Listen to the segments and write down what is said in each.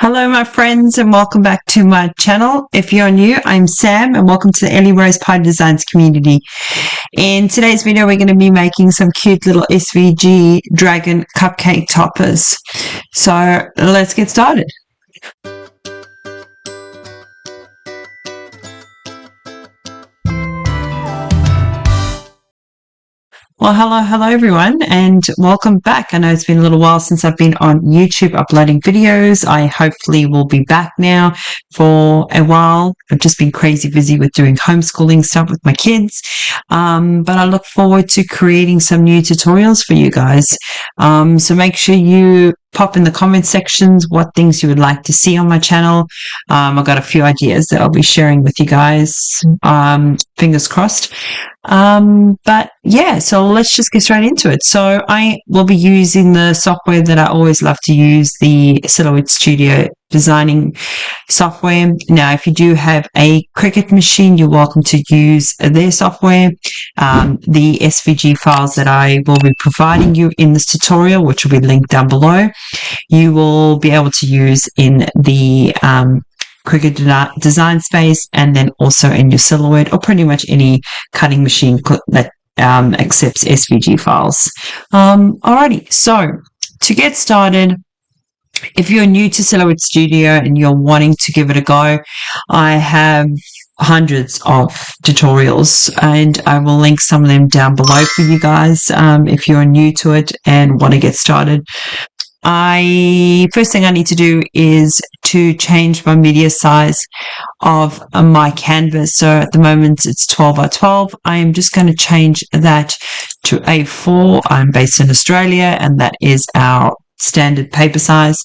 Hello my friends and welcome back to my channel. If you're new, I'm Sam and welcome to the Ellie Rose Pie Designs community. In today's video we're going to be making some cute little SVG dragon cupcake toppers. So let's get started. Well, hello everyone and welcome back. I know it's been a little while since I've been on YouTube uploading videos. I hopefully will be back now for a while. I've just been crazy busy with doing homeschooling stuff with my kids. But I look forward to creating some new tutorials for you guys. So make sure you pop in the comment sections what things you would like to see on my channel. I've got a few ideas that I'll be sharing with you guys. Fingers crossed. But yeah, so let's just get straight into it. So I will be using the software that I always love to use, the Silhouette Studio designing software. Now, if you do have a Cricut machine, you're welcome to use their software. The SVG files that I will be providing you in this tutorial, which will be linked down below, you will be able to use in the Cricut design space and then also in your Silhouette or pretty much any cutting machine that accepts SVG files. Alrighty, so to get started, if you're new to Silhouette Studio and you're wanting to give it a go, I have hundreds of tutorials and I will link some of them down below for you guys if you're new to it and want to get started. First thing I need to do is to change my media size of my canvas. So at the moment it's 12 by 12. I am just going to change that to A4. I'm based in Australia and that is our standard paper size.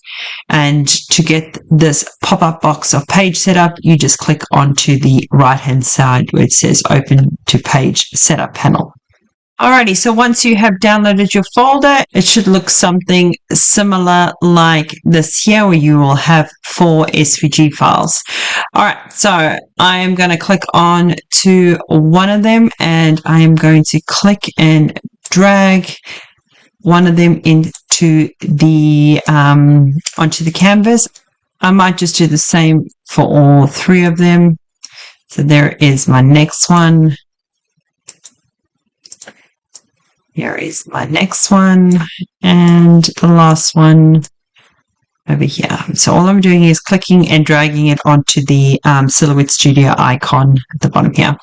And to get this pop-up box of page setup, you just click onto the right hand side where it says open to page setup panel. Alrighty, so once you have downloaded your folder, it should look something similar like this here, where you will have 4 SVG files. Alright, so I am going to click on to one of them and I am going to click and drag one of them into the onto the canvas. I might just do the same for all 3 of them. So there is my next one. Here is my next one and the last one over here. So all I'm doing is clicking and dragging it onto the Silhouette Studio icon at the bottom here.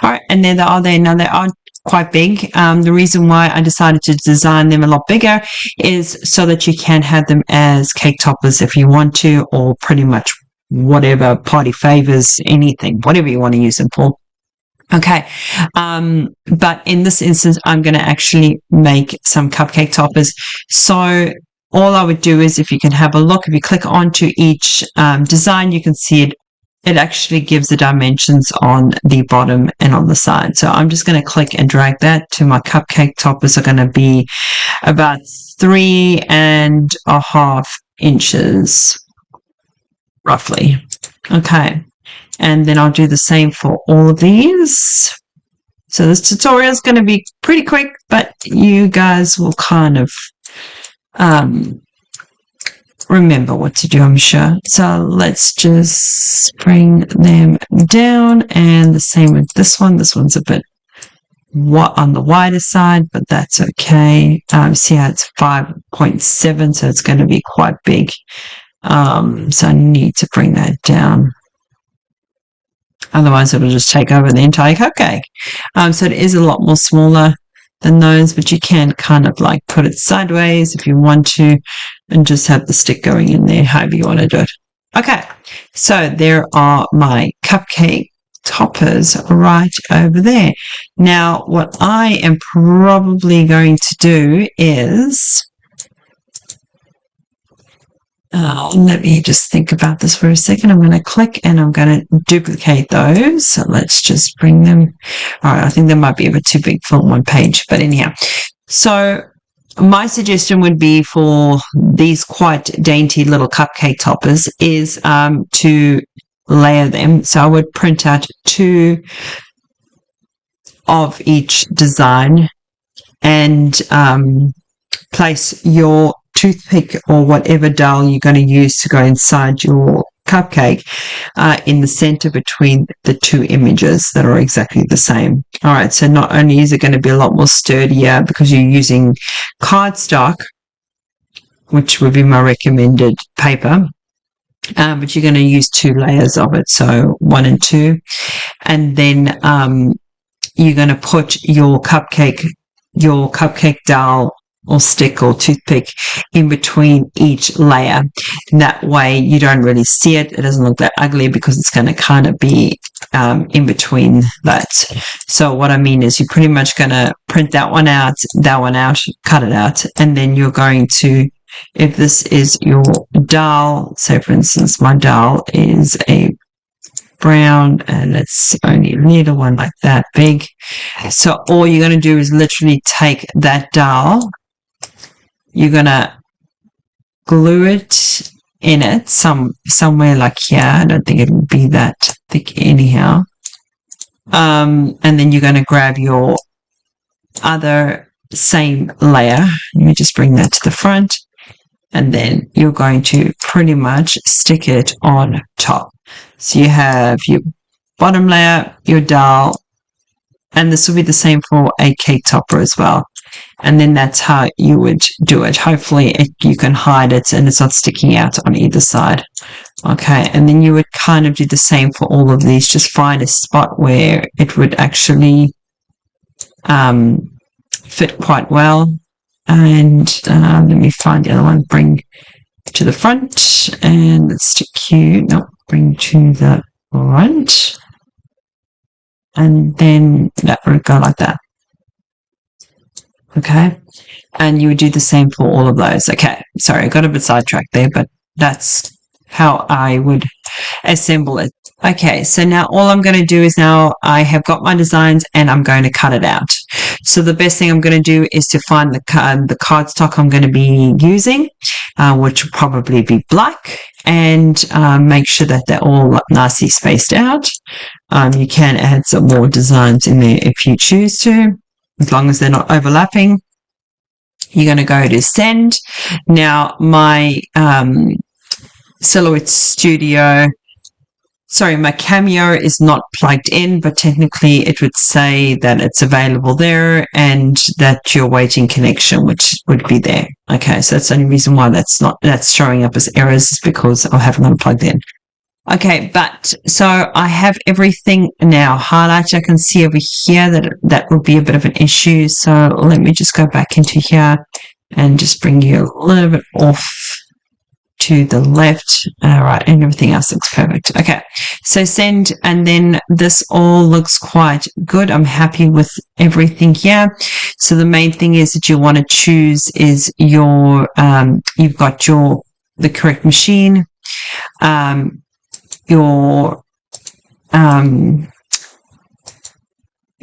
All right, and there they are there. Now they are quite big. The reason why I decided to design them a lot bigger is so that you can have them as cake toppers if you want to, or pretty much whatever, party favors, anything, whatever you want to use them for. Okay, but in this instance, I'm going to actually make some cupcake toppers. So all I would do is, if you can have a look, if you click onto each design, you can see it. It actually gives the dimensions on the bottom and on the side. So I'm just going to click and drag that to my cupcake toppers. Are going to be about 3.5 inches, roughly. Okay. And then I'll do the same for all of these. So this tutorial is going to be pretty quick, but you guys will kind of remember what to do, I'm sure. So let's just bring them down, and the same with this one. This one's a bit on the wider side, but that's okay. See how it's 5.7, so it's going to be quite big. So I need to bring that down. Otherwise, it'll just take over the entire cupcake. So it is a lot more smaller than those, but you can kind of like put it sideways if you want to and just have the stick going in there, however you want to do it. Okay, so there are my cupcake toppers right over there. Now, what I am probably going to do is... let me just think about this for a second. I'm going to click and I'm going to duplicate those. So let's just bring them. All right, I think they might be a bit too big for one page, but anyhow. So my suggestion would be for these quite dainty little cupcake toppers is to layer them. So I would print out 2 of each design and place your toothpick or whatever dowel you're going to use to go inside your cupcake in the center between the two images that are exactly the same. All right, so not only is it going to be a lot more sturdier because you're using cardstock, which would be my recommended paper, but you're going to use 2 layers of it, so 1 and 2, and then you're going to put your cupcake dowel or stick or toothpick in between each layer. That way you don't really see it. It doesn't look that ugly because it's going to kind of be in between that. So what I mean is you're pretty much going to print that one out, cut it out, and then you're going to, if this is your dowel, say for instance my dowel is a brown and it's only a little one like that big, so all you're going to do is literally take that dowel, you're going to glue it in it somewhere like here. I don't think it will be that thick anyhow, and then you're going to grab your other same layer. Let me just bring that to the front, and then you're going to pretty much stick it on top. So you have your bottom layer, your dowel, and this will be the same for a cake topper as well. And then that's how you would do it. Hopefully you can hide it and it's not sticking out on either side. Okay, and then you would kind of do the same for all of these. Just find a spot where it would actually fit quite well. And let me find the other one. Bring to the front, and let's stick you. No, bring to the front, and then that would go like that. Okay, and you would do the same for all of those. Okay, sorry, I got a bit sidetracked there, but that's how I would assemble it. Okay, so now all I'm going to do is, now I have got my designs and I'm going to cut it out. So the best thing I'm going to do is to find the cardstock I'm going to be using, which will probably be black, and make sure that they're all nicely spaced out. You can add some more designs in there if you choose to, as long as they're not overlapping. You're going to go to send. Now my Silhouette Studio, sorry, my Cameo is not plugged in, but technically it would say that it's available there and that you're waiting connection, which would be there. Okay, so that's the only reason why that's showing up as errors, is because I haven't got it plugged in. Okay, but so I have everything now highlighted. I can see over here that would be a bit of an issue. So let me just go back into here and just bring you a little bit off to the left. All right, and everything else looks perfect. Okay, so send, and then this all looks quite good. I'm happy with everything here. So the main thing is that you want to choose is your you've got the correct machine, your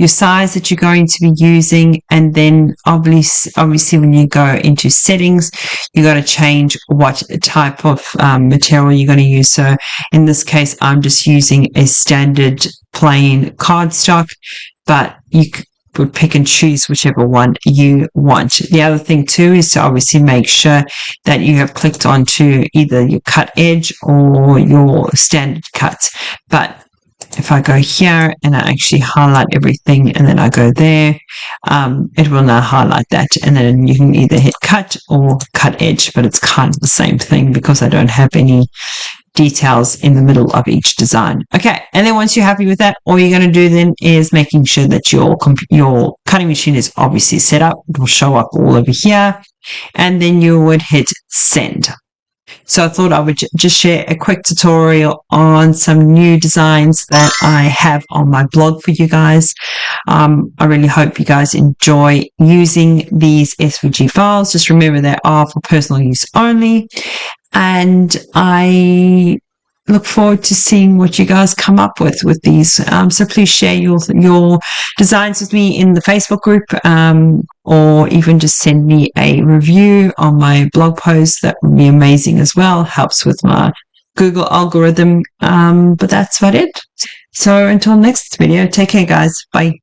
size that you're going to be using, and then obviously when you go into settings, you got to change what type of material you're going to use. So in this case, I'm just using a standard plain cardstock, but you would pick and choose whichever one you want. The other thing too is to obviously make sure that you have clicked onto either your cut edge or your standard cut. But if I go here and I actually highlight everything and then I go there, it will now highlight that, and then you can either hit cut or cut edge, but it's kind of the same thing because I don't have any details in the middle of each design. Okay, and then once you're happy with that, all you're going to do then is making sure that your cutting machine is obviously set up. It will show up all over here, and then you would hit send. So I thought I would just share a quick tutorial on some new designs that I have on my blog for you guys. I really hope you guys enjoy using these SVG files. Just remember they are for personal use only, and I look forward to seeing what you guys come up with these. So please share your designs with me in the Facebook group, or even just send me a review on my blog post. That would be amazing as well. Helps with my Google algorithm. But that's about it. So until next video, take care guys. Bye.